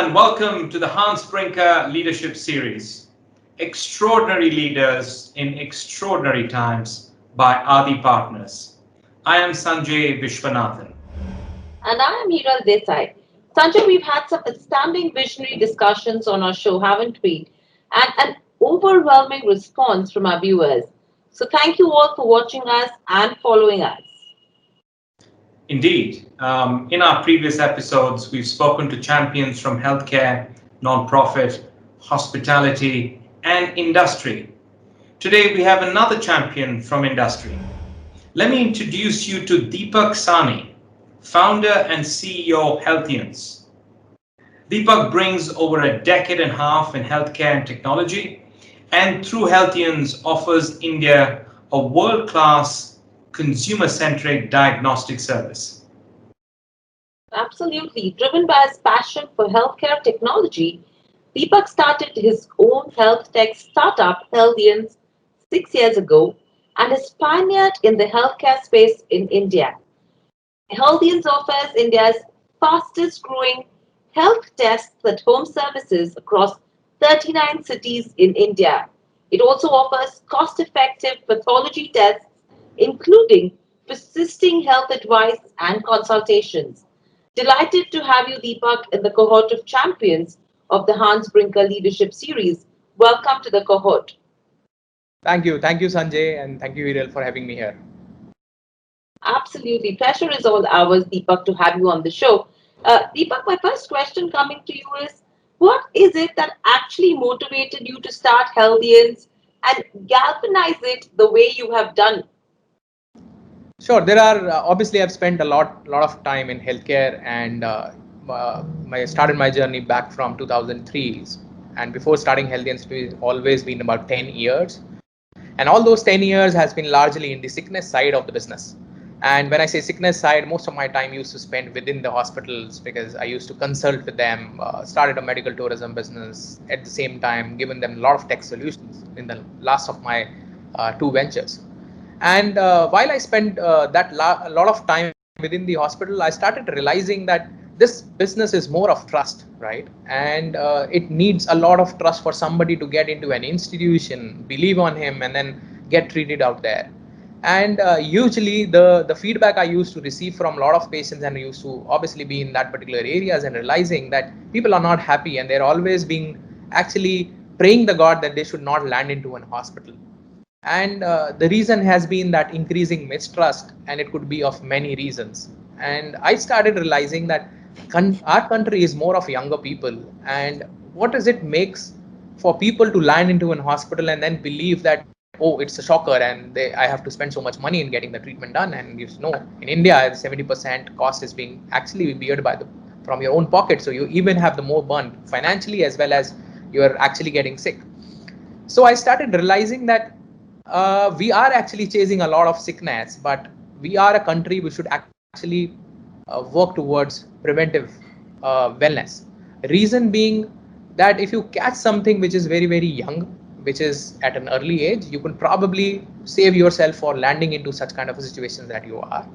and welcome to the Brinker Leadership Series, Extraordinary Leaders in Extraordinary Times by Adi Partners. I am Sanjay Viswanathan. And I am Hiral Desai. Sanjay, we've had some outstanding visionary discussions on our show, haven't we? And an overwhelming response from our viewers. So thank you all for watching us and following us. Indeed, in our previous episodes, we've spoken to champions from healthcare, nonprofit, hospitality, and industry. Today, we have another champion from industry. Let me introduce you to Deepak Sahni, founder and CEO of Healthians. Deepak brings over a decade and a half in healthcare and technology, and through Healthians offers India a world-class consumer-centric diagnostic service. Absolutely. Driven by his passion for healthcare technology, Deepak started his own health tech startup, Healthians, 6 years ago and has pioneered in the healthcare space in India. Healthians offers India's fastest growing health tests at home services across 39 cities in India. It also offers cost effective pathology tests, including persisting health advice and consultations. Delighted to have you, Deepak, in the cohort of champions of the Hans Brinker Leadership Series. Welcome to the cohort. Thank you, Sanjay, and thank you, Hiral, for having me here. Absolutely. Pleasure is all ours, Deepak, to have you on the show. Deepak, my first question coming to you is what is it that actually motivated you to start Healthians and galvanize it the way you have done? Sure, there are obviously I've spent a lot of time in healthcare, and I started my journey back from 2003, and before starting Healthians, it's always been about 10 years, and all those 10 years has been largely in the sickness side of the business. And when I say sickness side, most of my time used to spend within the hospitals because I used to consult with them, started a medical tourism business at the same time, given them a lot of tech solutions in the last of my two ventures. And while I spent a lot of time within the hospital, I started realizing that this business is more of trust, right? And it needs a lot of trust for somebody to get into an institution, believe on him, and then get treated out there. And usually the feedback I used to receive from a lot of patients, and I used to obviously be in that particular areas and realizing that people are not happy and they're always being actually praying the God that they should not land into an hospital. And the reason has been that increasing mistrust, and it could be of many reasons. And I started realizing that our country is more of younger people, and what does it makes for people to land into an hospital and then believe that, oh, it's a shocker and I have to spend so much money in getting the treatment done. And you know, in India, 70% cost is being actually beared from your own pocket. So you even have the more burn financially as well as you're actually getting sick. So I started realizing that we are actually chasing a lot of sickness, but we are a country we should actually work towards preventive wellness. Reason being that if you catch something which is very, very young, which is at an early age, you can probably save yourself for landing into such kind of a situation that you are.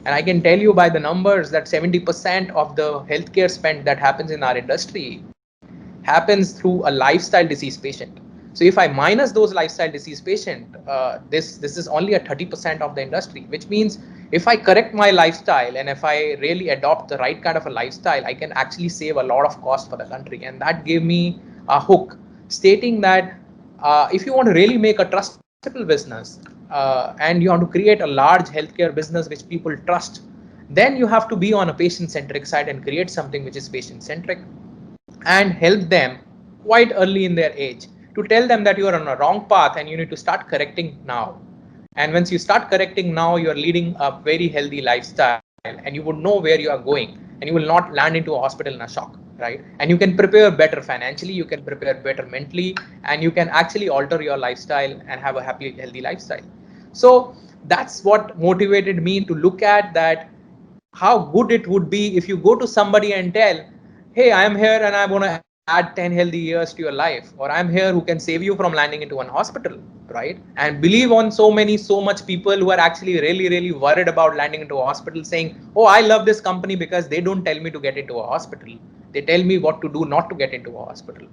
And I can tell you by the numbers that 70% of the healthcare spend that happens in our industry happens through a lifestyle disease patient. So if I minus those lifestyle disease patient, this is only a 30% of the industry, which means if I correct my lifestyle and if I really adopt the right kind of a lifestyle, I can actually save a lot of cost for the country. And that gave me a hook stating that if you want to really make a trustable business and you want to create a large healthcare business which people trust, then you have to be on a patient-centric side and create something which is patient-centric and help them quite early in their age to tell them that you are on a wrong path and you need to start correcting now. And once you start correcting now, you are leading a very healthy lifestyle and you would know where you are going and you will not land into a hospital in a shock, right? And you can prepare better financially, you can prepare better mentally, and you can actually alter your lifestyle and have a happy, healthy lifestyle. So that's what motivated me to look at that, how good it would be if you go to somebody and tell, hey, I am here and I want to add 10 healthy years to your life, or I'm here who can save you from landing into one hospital, right? And believe on so much people who are actually really worried about landing into a hospital saying, oh, I love this company because they don't tell me to get into a hospital. They tell me what to do not to get into a hospital.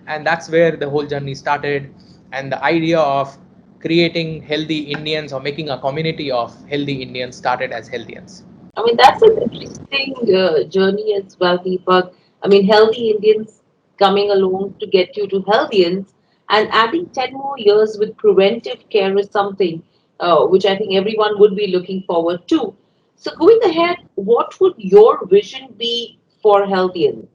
And that's where the whole journey started. And the idea of creating healthy Indians or making a community of healthy Indians started as Healthians. I mean, that's an interesting journey as well, Deepak. I mean, healthy Indians coming along to get you to Healthians and adding 10 more years with preventive care is something which I think everyone would be looking forward to. So, going ahead, what would your vision be for Healthians?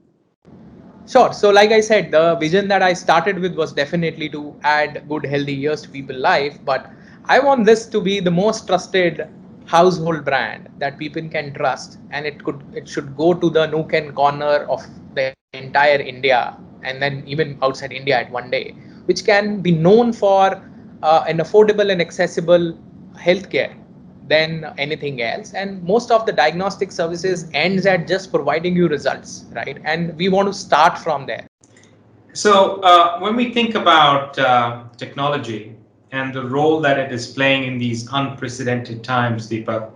Sure. So, like I said, the vision that I started with was definitely to add good, healthy years to people's life. But I want this to be the most trusted household brand that people can trust, and it should go to the nook and corner of the entire India, and then even outside India at one day, which can be known for an affordable and accessible healthcare than anything else. And most of the diagnostic services ends at just providing you results, right? And we want to start from there. So, when we think about technology and the role that it is playing in these unprecedented times, Deepak,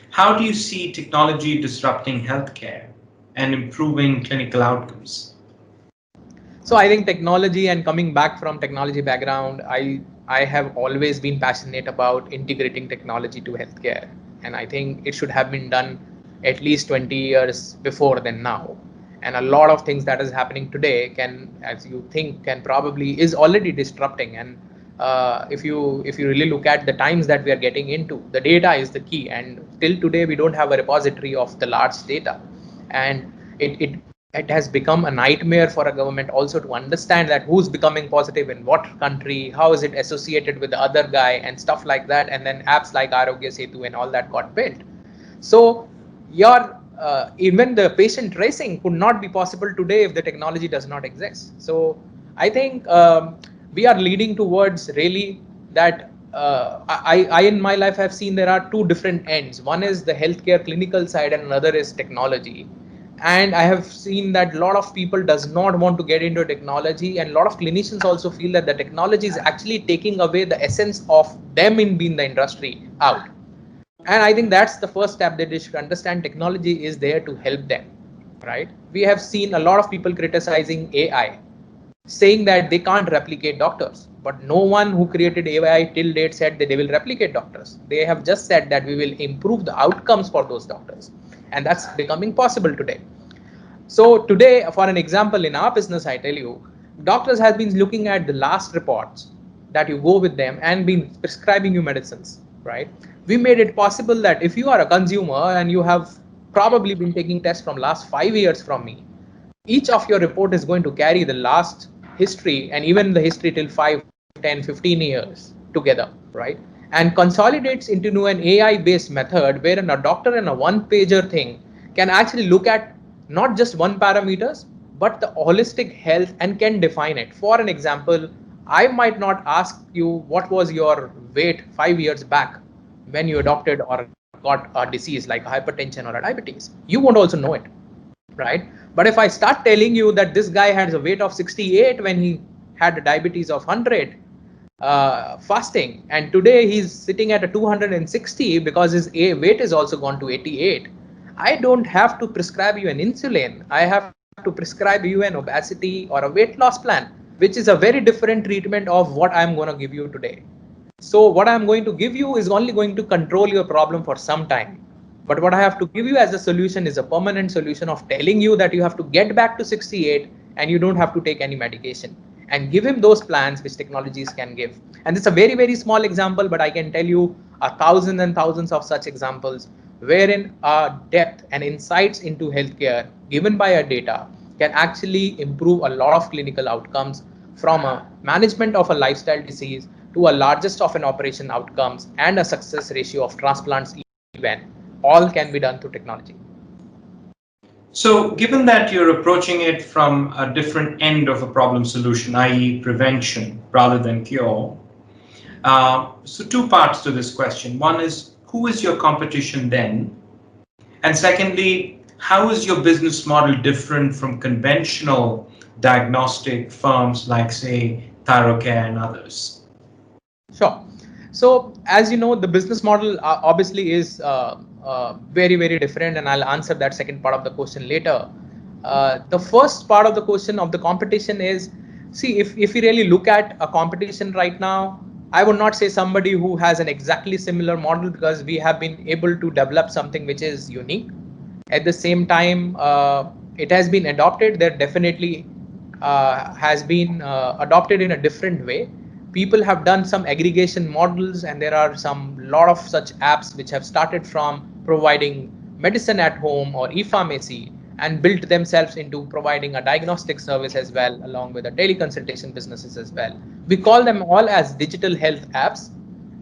how do you see technology disrupting healthcare and improving clinical outcomes? So I think technology, and coming back from technology background, I have always been passionate about integrating technology to healthcare, and I think it should have been done at least 20 years before than now. And a lot of things that is happening today can, as you think, can probably is already disrupting. And if you really look at the times that we are getting into, the data is the key. And till today, we don't have a repository of the large data, and it has become a nightmare for a government also to understand that who's becoming positive in what country, how is it associated with the other guy, and stuff like that. And then apps like Arogya Setu and all that got built. So your even the patient tracing could not be possible today if the technology does not exist. So I think we are leading towards really that. I in my life have seen there are two different ends. One is the healthcare clinical side, and another is technology. And I have seen that a lot of people does not want to get into technology, and a lot of clinicians also feel that the technology is actually taking away the essence of them in being the industry out. And I think that's the first step, that they should understand technology is there to help them, right? We have seen a lot of people criticizing AI, saying that they can't replicate doctors, but no one who created AI till date said that they will replicate doctors. They have just said that we will improve the outcomes for those doctors, and that's becoming possible today. So today, for an example, in our business, I tell you, doctors have been looking at the last reports that you go with them and been prescribing you medicines, right? We made it possible that if you are a consumer and you have probably been taking tests from last 5 years from me, each of your report is going to carry the last history and even the history till 5, 10, 15 years together, right? And consolidates into an AI based method wherein a doctor in a one pager thing can actually look at not just one parameters, but the holistic health, and can define it. For an example, I might not ask you what was your weight 5 years back when you adopted or got a disease like hypertension or a diabetes. You won't also know it, right? But if I start telling you that this guy has a weight of 68 when he had a diabetes of 100, fasting, and today he's sitting at a 260 because his weight is also gone to 88, I don't have to prescribe you an insulin. I have to prescribe you an obesity or a weight loss plan, which is a very different treatment of what I'm going to give you today. So what I'm going to give you is only going to control your problem for some time. But what I have to give you as a solution is a permanent solution of telling you that you have to get back to 68 and you don't have to take any medication, and give him those plans which technologies can give. And it's a very, very small example, but I can tell you thousands and thousands of such examples wherein depth and insights into healthcare given by our data can actually improve a lot of clinical outcomes, from a management of a lifestyle disease to a largest of an operation outcomes and a success ratio of transplants even, all can be done through technology. So, given that you're approaching it from a different end of a problem solution, i.e., prevention rather than cure, so two parts to this question. One is, who is your competition then? And secondly, how is your business model different from conventional diagnostic firms like, say, ThyroCare and others? Sure. So as you know, the business model obviously is very, very different, and I'll answer that second part of the question later. The first part of the question of the competition is, see, if we really look at a competition right now, I would not say somebody who has an exactly similar model, because we have been able to develop something which is unique. At the same time, it has been adopted. There definitely has been adopted in a different way. People have done some aggregation models, and there are some lot of such apps which have started from providing medicine at home or e-pharmacy and built themselves into providing a diagnostic service as well, along with the teleconsultation businesses as well. We call them all as digital health apps,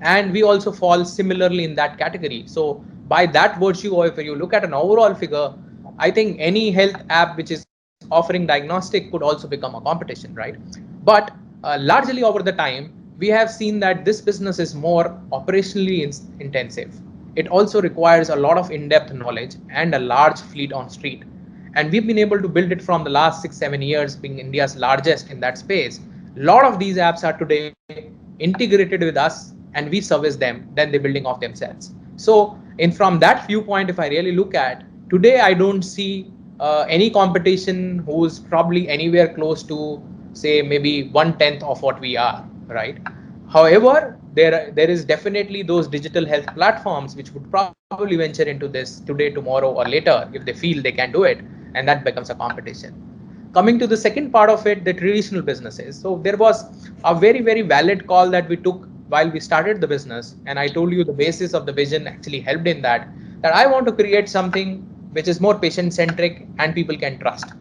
and we also fall similarly in that category. So by that virtue, or if you look at an overall figure, I think any health app which is offering diagnostic could also become a competition, right? But largely over the time, we have seen that this business is more operationally intensive. It also requires a lot of in-depth knowledge and a large fleet on street. And we've been able to build it from the last 6-7 years, being India's largest in that space. A lot of these apps are today integrated with us, and we service them, then they're building off themselves. So in from that viewpoint, if I really look at today, I don't see any competition who's probably anywhere close to, say, maybe 1/10 of what we are, right? However, there is definitely those digital health platforms which would probably venture into this today, tomorrow, or later if they feel they can do it, and that becomes a competition. Coming to the second part of it, the traditional businesses. So there was a very valid call that we took while we started the business, and I told you the basis of the vision actually helped in that I want to create something which is more patient centric and people can trust.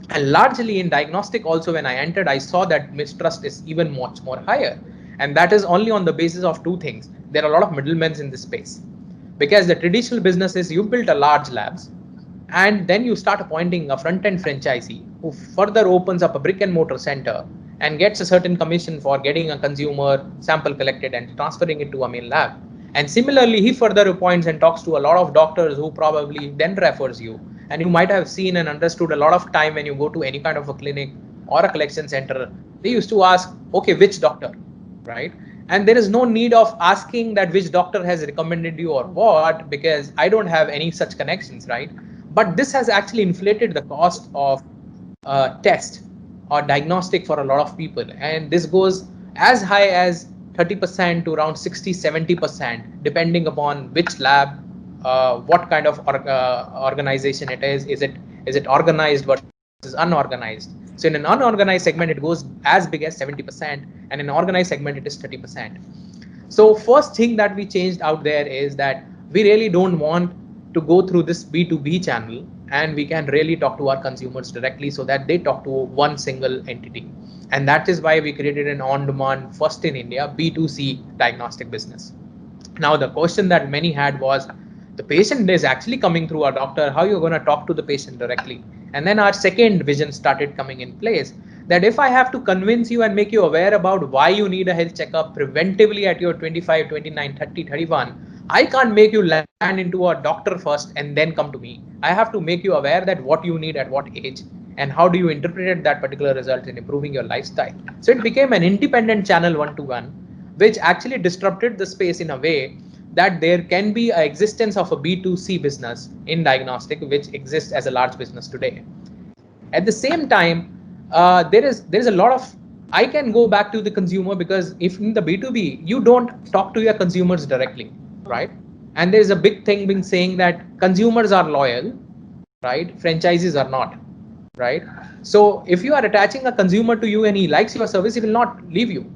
And largely in diagnostic also, when I entered, I saw that mistrust is even much more higher, and that is only on the basis of two things. There are a lot of middlemen in this space, because the traditional businesses, you built a large labs, and then you start appointing a front-end franchisee who further opens up a brick and mortar center and gets a certain commission for getting a consumer sample collected and transferring it to a main lab. And similarly, he further appoints and talks to a lot of doctors who probably then refers you. And you might have seen and understood a lot of time when you go to any kind of a clinic or a collection center, they used to ask, okay, which doctor, right? And there is no need of asking that which doctor has recommended you or what, because I don't have any such connections, right? But this has actually inflated the cost of test or diagnostic for a lot of people, and this goes as high as 30% to around 60-70%, depending upon which lab, what kind of organization it is it organized versus unorganized. So in an unorganized segment it goes as big as 70%, and in an organized segment it is 30%. So first thing that we changed out there is that we really don't want to go through this B2B channel, and we can really talk to our consumers directly so that they talk to one single entity. And that is why we created an on-demand, first in India, B2C diagnostic business. Now, the question that many had was, the patient is actually coming through our doctor, how you're going to talk to the patient directly? And then our second vision started coming in place, that if I have to convince you and make you aware about why you need a health checkup preventively at your 25, 29, 30, 31, I can't make you land into a doctor first and then come to me. I have to make you aware that what you need at what age and how do you interpret that particular result in improving your lifestyle. So it became an independent channel one-to-one, which actually disrupted the space in a way that there can be an existence of a B2C business in diagnostic, which exists as a large business today. At the same time, there is a lot of, I can go back to the consumer, because if in the B2B you don't talk to your consumers directly, right? And there is a big thing being saying that consumers are loyal, right? Franchises are not, right? So if you are attaching a consumer to you and he likes your service, he will not leave you.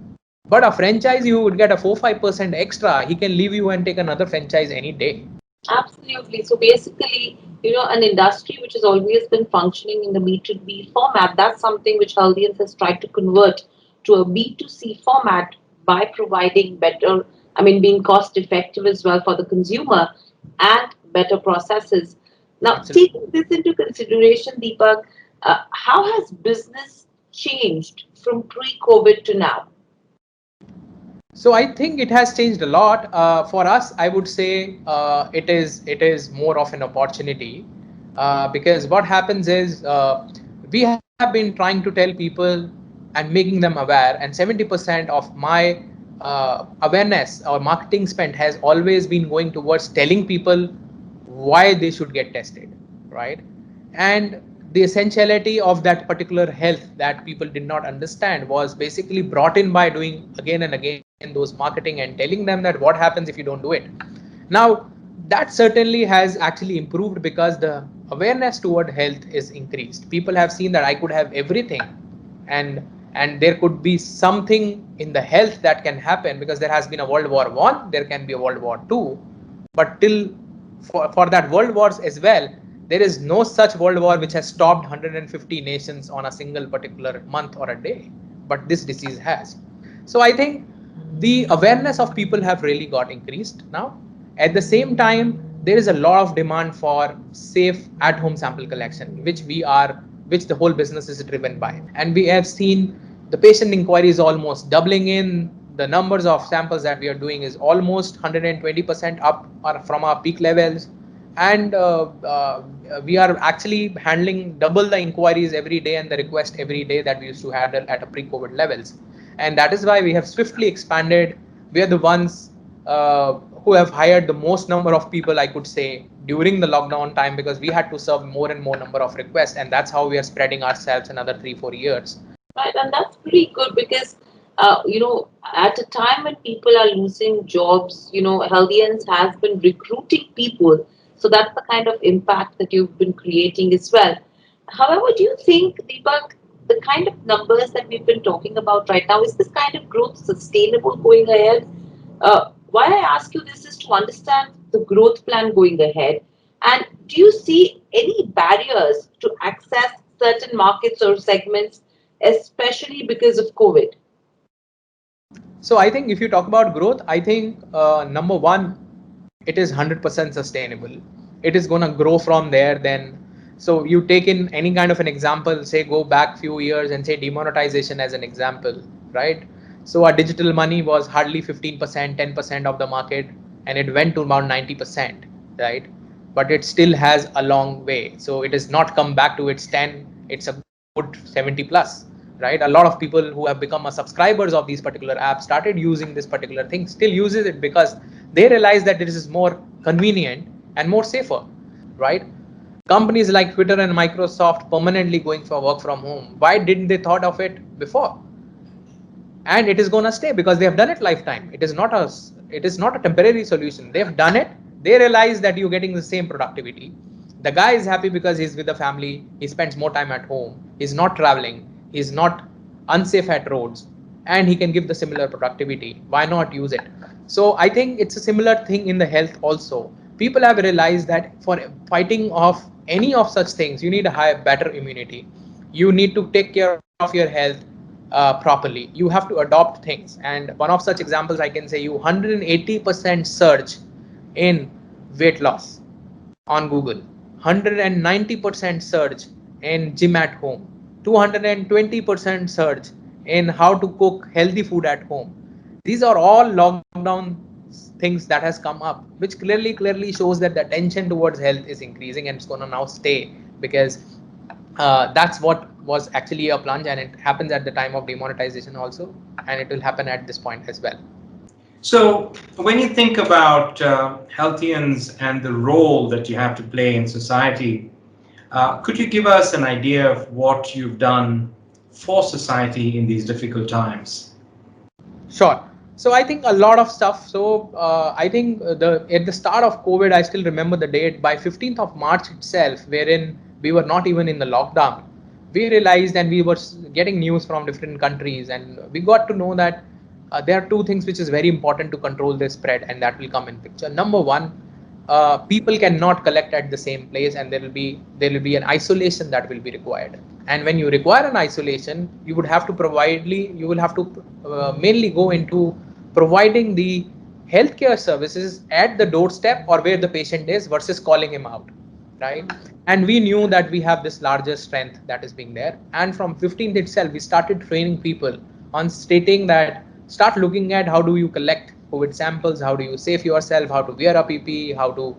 But a franchise, you would get a 4-5% extra. He can leave you and take another franchise any day. Absolutely. So basically, an industry which has always been functioning in the B2B format, that's something which Healthians has tried to convert to a B2C format by providing better, being cost effective as well for the consumer and better processes. Now, Absolutely. taking this into consideration, Deepak, how has business changed from pre-COVID to now? So I think it has changed a lot. For us, I would say it is more of an opportunity, because what happens is, we have been trying to tell people and making them aware, and 70% of my awareness or marketing spend has always been going towards telling people why they should get tested, right? And the essentiality of that particular health that people did not understand was basically brought in by doing again and again those marketing and telling them that what happens if you don't do it. Now, that certainly has actually improved because the awareness toward health is increased. People have seen that I could have everything, and there could be something in the health that can happen, because there has been a World War One, there can be a World War Two, but till for that world wars as well, there is no such world war which has stopped 150 nations on a single particular month or a day, but this disease has. So I think the awareness of people have really got increased now. At the same time, there is a lot of demand for safe at-home sample collection, which the whole business is driven by. And we have seen the patient inquiries almost doubling in. The numbers of samples that we are doing is almost 120% up from our peak levels. And we are actually handling double the inquiries every day and the request every day that we used to handle at a pre-COVID levels. And that is why we have swiftly expanded. We are the ones who have hired the most number of people, I could say, during the lockdown time, because we had to serve more and more number of requests, and that's how we are spreading ourselves another 3-4 years. Right, and that's pretty good because, at a time when people are losing jobs, Healthians has been recruiting people. So that's the kind of impact that you've been creating as well. However, do you think, Deepak, the kind of numbers that we've been talking about right now, is this kind of growth sustainable going ahead? Why I ask you this is to understand the growth plan going ahead. And do you see any barriers to access certain markets or segments, especially because of COVID? So I think if you talk about growth, I think number one, it is 100% sustainable. It is going to grow from there. Then, so you take in any kind of an example, say go back few years and say demonetization as an example, right? So our digital money was hardly 15%, 10% of the market, and it went to about 90%, right? But it still has a long way. So it has not come back to its 10, it's a good 70 plus, right? A lot of people who have become a subscribers of these particular apps started using this particular thing, still uses it because they realize that this is more convenient and more safer, right? Companies like Twitter and Microsoft permanently going for work from home. Why didn't they thought of it before? And it is going to stay because they have done it lifetime. It is not a temporary solution. They've done it. They realize that you're getting the same productivity. The guy is happy because he's with the family. He spends more time at home. He's not traveling. He's not unsafe at roads, and he can give the similar productivity. Why not use it? So I think it's a similar thing in the health also. People have realized that for fighting off any of such things, you need a better immunity. You need to take care of your health properly. You have to adopt things. And one of such examples, I can say you 180% surge in weight loss on Google, 190% surge in gym at home, 220% surge in how to cook healthy food at home. These are all lockdown things that has come up, which clearly shows that the attention towards health is increasing, and it's going to now stay because that's what was actually a plunge, and it happens at the time of demonetization also, and it will happen at this point as well. So, when you think about Healthians and the role that you have to play in society, could you give us an idea of what you've done for society in these difficult times? Sure. So I think a lot of stuff. So I think at the start of COVID, I still remember the date. By 15th of March itself, wherein we were not even in the lockdown, we realized, and we were getting news from different countries, and we got to know that there are two things which is very important to control this spread, and that will come in picture. Number one, people cannot collect at the same place, and there will be an isolation that will be required. And when you require an isolation, you will have to mainly go into providing the healthcare services at the doorstep or where the patient is versus calling him out, right? And we knew that we have this larger strength that is being there, and from 15th itself we started training people on stating that start looking at how do you collect COVID samples, how do you save yourself, how to wear a PPE, how to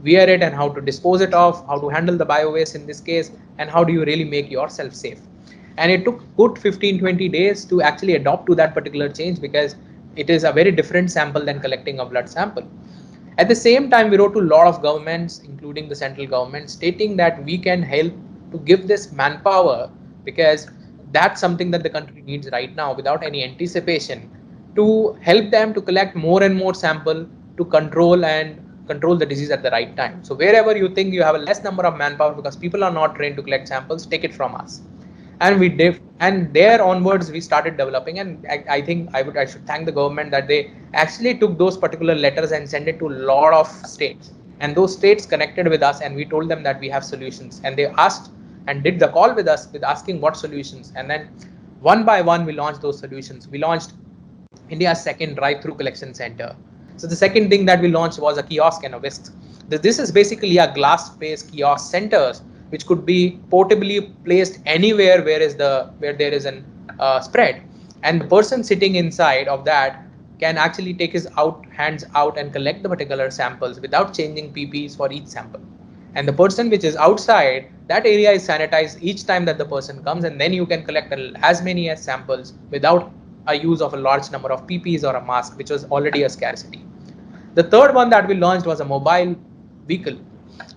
wear it, and how to dispose it off, how to handle the bio waste in this case, and how do you really make yourself safe. And it took good 15-20 days to actually adopt to that particular change, because it is a very different sample than collecting a blood sample. At the same time, we wrote to a lot of governments, including the central government, stating that we can help to give this manpower, because that's something that the country needs right now without any anticipation, to help them to collect more and more sample to control the disease at the right time. So wherever you think you have a less number of manpower because people are not trained to collect samples, take it from us. And we did, and there onwards we started developing. And I think I should thank the government that they actually took those particular letters and sent it to a lot of states, and those states connected with us, and we told them that we have solutions, and they asked and did the call with us with asking what solutions, and then one by one we launched those solutions. We launched India's second drive-through collection center. So the second thing that we launched was a kiosk and a whisk. This is basically a glass-based kiosk centers which could be portably placed anywhere where there is an spread, and the person sitting inside of that can actually take his hands out and collect the particular samples without changing PPEs for each sample. And the person which is outside, that area is sanitized each time that the person comes, and then you can collect as many as samples without a use of a large number of PPEs or a mask, which was already a scarcity. The third one that we launched was a mobile vehicle.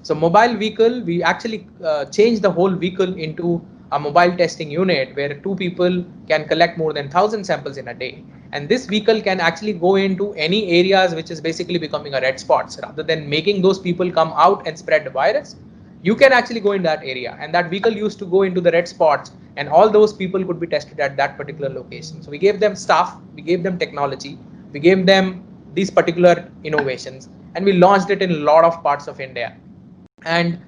So mobile vehicle, we actually changed the whole vehicle into a mobile testing unit where two people can collect more than 1,000 samples in a day. And this vehicle can actually go into any areas which is basically becoming a red spots. Rather than making those people come out and spread the virus, you can actually go in that area. And that vehicle used to go into the red spots, and all those people could be tested at that particular location. So we gave them staff, we gave them technology, we gave them these particular innovations, and we launched it in a lot of parts of India. And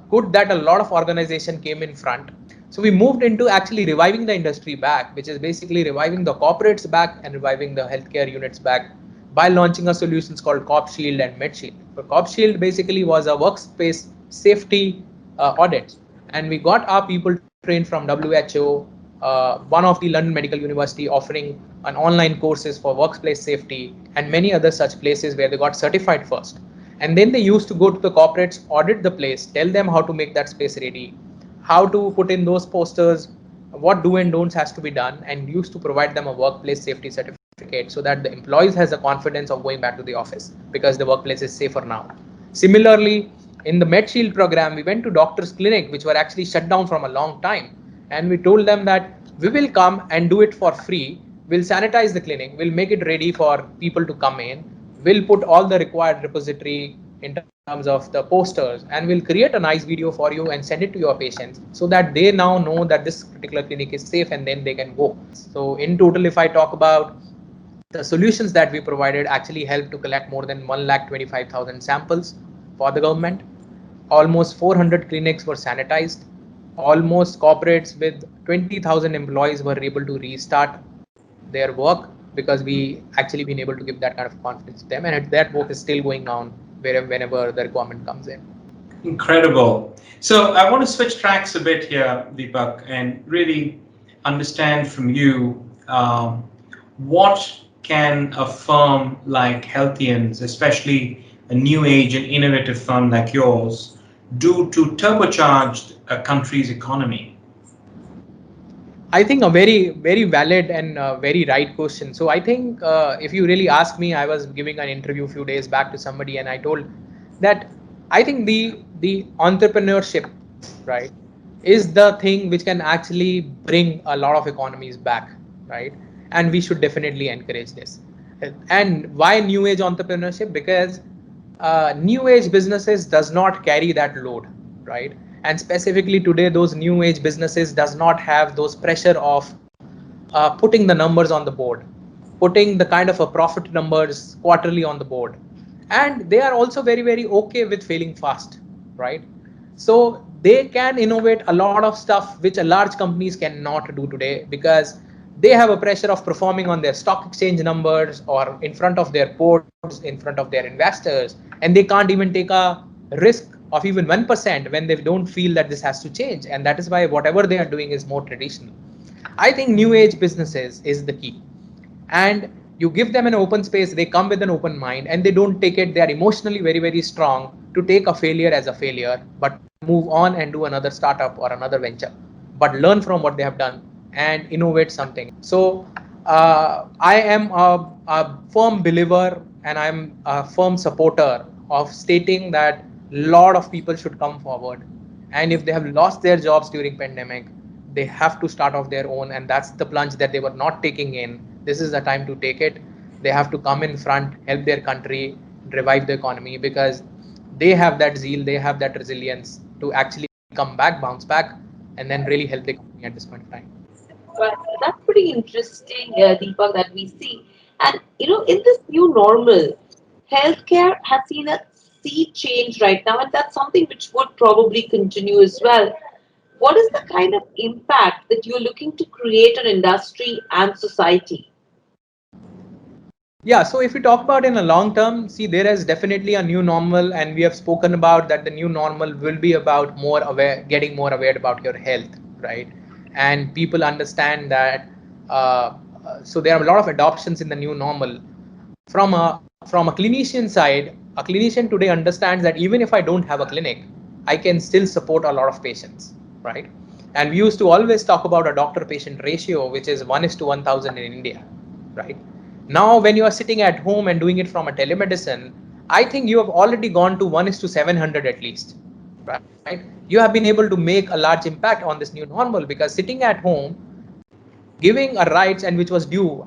good that a lot of organization came in front. So we moved into actually reviving the industry back, which is basically reviving the corporates back and reviving the healthcare units back by launching a solutions called Cop Shield and Med Shield. So Cop Shield basically was a workspace safety audit, and we got our people trained from WHO, one of the London Medical University offering an online courses for workplace safety, and many other such places where they got certified first. And then they used to go to the corporates, audit the place, tell them how to make that space ready, how to put in those posters, what do and don'ts has to be done, and used to provide them a workplace safety certificate so that the employees has the confidence of going back to the office because the workplace is safer now. Similarly, in the MedShield program, we went to doctors' clinic, which were actually shut down from a long time, and we told them that we will come and do it for free. We'll sanitize the clinic, we'll make it ready for people to come in, we'll put all the required repository in terms of the posters, and we'll create a nice video for you and send it to your patients so that they now know that this particular clinic is safe and then they can go. So in total, if I talk about the solutions that we provided, actually helped to collect more than 1,25,000 samples for the government. Almost 400 clinics were sanitized. Almost corporates with 20,000 employees were able to restart their work because we actually been able to give that kind of confidence to them, and that work is still going on whenever the requirement comes in. Incredible. So I want to switch tracks a bit here, Deepak, and really understand from you what can a firm like Healthians, especially a new age and innovative firm like yours, do to turbocharge a country's economy? I think a very, very valid and very right question. So I think if you really ask me, I was giving an interview a few days back to somebody, and I told that I think the entrepreneurship, right, is the thing which can actually bring a lot of economies back, right? And we should definitely encourage this. And why new age entrepreneurship? Because new age businesses does not carry that load, right? And specifically today, those new age businesses does not have those pressure of putting the numbers on the board, putting the kind of a profit numbers quarterly on the board, and they are also very, very okay with failing fast, right? So they can innovate a lot of stuff which a large companies cannot do today because they have a pressure of performing on their stock exchange numbers or in front of their boards, in front of their investors, and they can't even take a risk of even 1% when they don't feel that this has to change. And that is why whatever they are doing is more traditional. I think new age businesses is the key, and you give them an open space, they come with an open mind, and they don't take it, they are emotionally very, very strong to take a failure as a failure, but move on and do another startup or another venture, but learn from what they have done and innovate something. So I am a firm believer and I'm a firm supporter of stating that a lot of people should come forward And if they have lost their jobs during pandemic, they have to start off their own, and that's the plunge that they were not taking in. This is the time to take it. They have to come in front, help their country, revive the economy, because they have that zeal, they have that resilience to actually come back, bounce back, and then really help the economy at this point of time. But that's pretty interesting, Deepak, that we see. And in this new normal, healthcare has seen a sea change right now, and that's something which would probably continue as well. What is the kind of impact that you're looking to create on industry and society? Yeah, so if we talk about in a long term, see, there is definitely a new normal, and we have spoken about that the new normal will be about more aware, getting more aware about your health, right? And people understand that. So there are a lot of adoptions in the new normal. From a clinician side, a clinician today understands that even if I don't have a clinic, I can still support a lot of patients, right? And we used to always talk about a doctor-patient ratio, which is 1:1,000 in India, right? Now, when you are sitting at home and doing it from a telemedicine, I think you have already gone to 1:700 at least, right? You have been able to make a large impact on this new normal because sitting at home, giving a rights and which was due,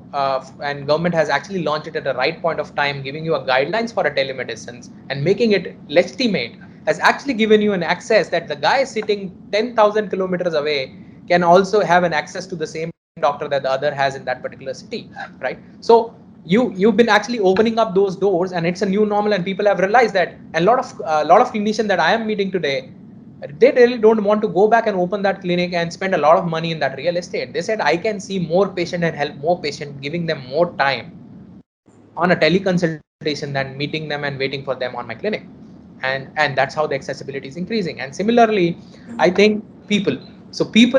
and government has actually launched it at the right point of time, giving you a guidelines for a telemedicine and making it legitimate, has actually given you an access that the guy sitting 10,000 kilometers away can also have an access to the same doctor that the other has in that particular city, right? So you've been actually opening up those doors, and it's a new normal, and people have realized that. And a lot of clinicians that I am meeting today, they really don't want to go back and open that clinic and spend a lot of money in that real estate. They said, I can see more patient and help more patient, giving them more time on a teleconsultation than meeting them and waiting for them on my clinic. And that's how the accessibility is increasing. And similarly, I think people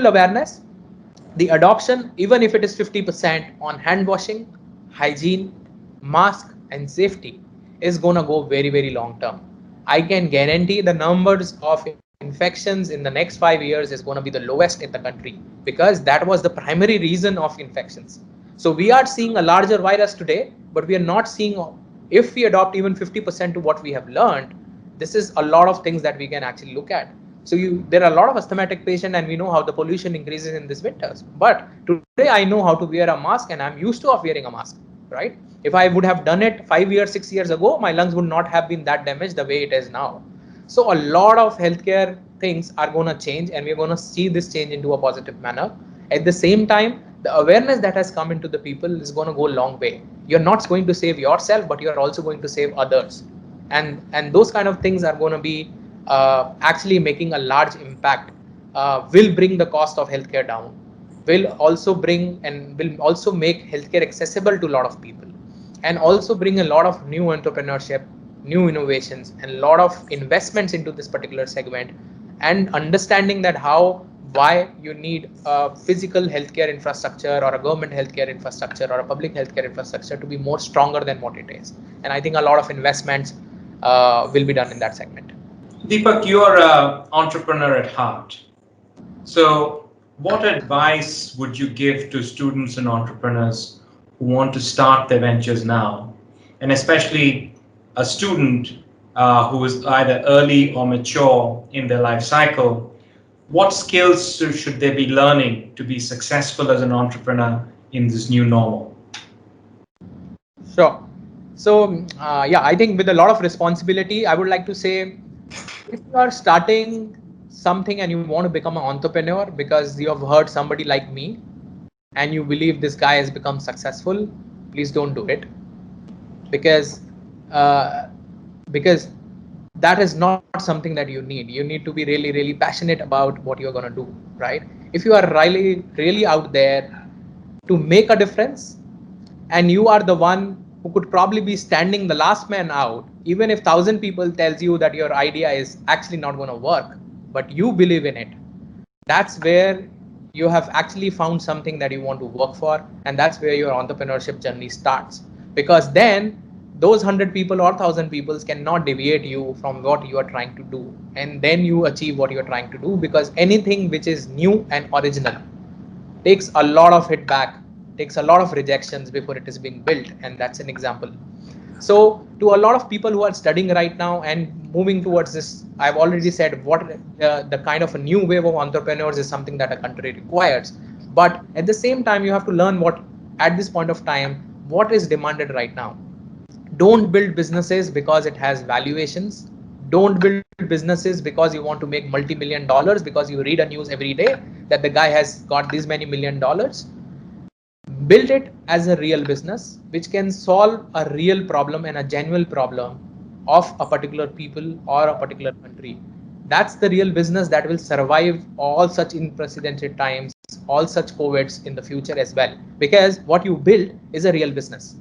awareness, the adoption, even if it is 50% on hand washing, hygiene, mask, and safety, is going to go very, very long term. I can guarantee the numbers of infections in the next 5 years is going to be the lowest in the country, because that was the primary reason of infections. So we are seeing a larger virus today, but we are not seeing, if we adopt even 50% to what we have learned, this is a lot of things that we can actually look at. So there are a lot of asthmatic patients, and we know how the pollution increases in these winters. But today I know how to wear a mask, and I'm used to of wearing a mask, right? If I would have done it 5 years, 6 years ago, my lungs would not have been that damaged the way it is now. So a lot of healthcare things are going to change, and we're going to see this change into a positive manner. At the same time, the awareness that has come into the people is going to go a long way. You're not going to save yourself, but you're also going to save others. And those kind of things are going to be actually making a large impact, will bring the cost of healthcare down, will also bring and will also make healthcare accessible to a lot of people, and also bring a lot of new entrepreneurship, new innovations, and a lot of investments into this particular segment, and understanding that why you need a physical healthcare infrastructure or a government healthcare infrastructure or a public healthcare infrastructure to be more stronger than what it is. And I think a lot of investments will be done in that segment. Deepak, you're an entrepreneur at heart. So, what advice would you give to students and entrepreneurs who want to start their ventures now? And especially a student who is either early or mature in their life cycle, what skills should they be learning to be successful as an entrepreneur in this new normal? Sure. So, yeah, I think with a lot of responsibility, I would like to say, if you are starting something and you want to become an entrepreneur because you have heard somebody like me and you believe this guy has become successful, please don't do it, because uh, because that is not something that you need. You need to be really, really passionate about what you're going to do, right? If you are really out there to make a difference, and you are the one who could probably be standing the last man out, even if 1,000 people tells you that your idea is actually not going to work, but you believe in it, that's where you have actually found something that you want to work for, and that's where your entrepreneurship journey starts. Because then those 100 people or 1,000 people cannot deviate you from what you are trying to do, and then you achieve what you're trying to do. Because anything which is new and original takes a lot of hit back, takes a lot of rejections before it is being built, and that's an example. So to a lot of people who are studying right now and moving towards this, I've already said what the kind of a new wave of entrepreneurs is something that a country requires. But at the same time, you have to learn what at this point of time, what is demanded right now. Don't build businesses because it has valuations. Don't build businesses because you want to make multi-million dollars because you read a news every day that the guy has got these many $1 million. Build it as a real business which can solve a real problem and a genuine problem of a particular people or a particular country. That's the real business that will survive all such unprecedented times, all such covids in the future as well, because what you build is a real business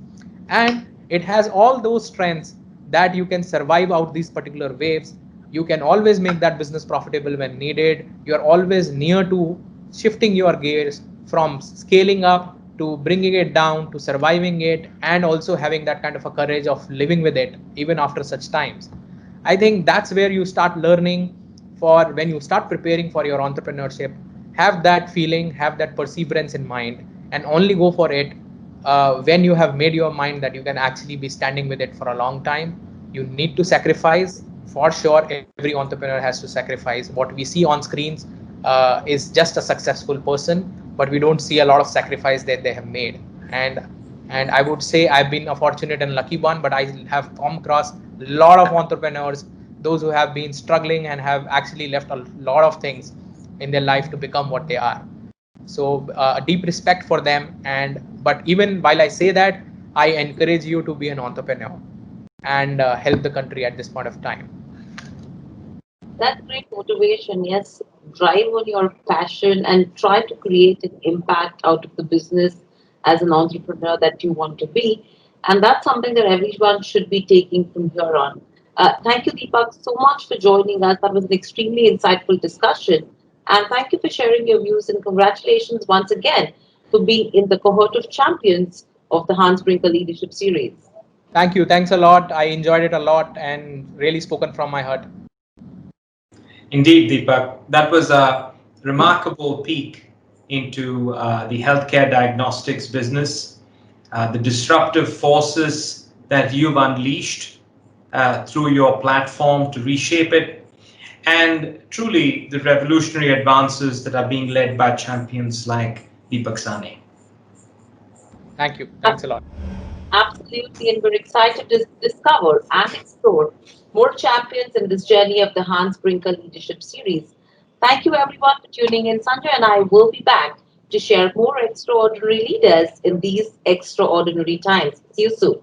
and it has all those strengths that you can survive out these particular waves. You can always make that business profitable when needed. You are always near to shifting your gears from scaling up to bringing it down to surviving it and also having that kind of a courage of living with it even after such times. I think that's where you start learning for when you start preparing for your entrepreneurship. Have that feeling, have that perseverance in mind, and only go for it when you have made your mind that you can actually be standing with it for a long time. You need to sacrifice. For sure, every entrepreneur has to sacrifice. What we see on screens is just a successful person, but we don't see a lot of sacrifice that they have made. And I would say I've been a fortunate and lucky one, but I have come across a lot of entrepreneurs, those who have been struggling and have actually left a lot of things in their life to become what they are. So a deep respect for them. And but even while I say that, I encourage you to be an entrepreneur and help the country at this point of time. That's great motivation. Yes, drive on your passion and try to create an impact out of the business as an entrepreneur that you want to be. And that's something that everyone should be taking from here on. Thank you, Deepak, so much for joining us. That was an extremely insightful discussion. And thank you for sharing your views and congratulations once again for being in the cohort of champions of the Hans Brinker Leadership Series. Thank you. Thanks a lot. I enjoyed it a lot and really spoken from my heart. Indeed, Deepak, that was a remarkable peek into the healthcare diagnostics business, the disruptive forces that you've unleashed through your platform to reshape it, and truly the revolutionary advances that are being led by champions like Deepak Sahni. Thank you. Thanks a lot. Absolutely, and we're excited to discover and explore more champions in this journey of the Hans Brinker Leadership Series. Thank you, everyone, for tuning in. Sanjay and I will be back to share more extraordinary leaders in these extraordinary times. See you soon.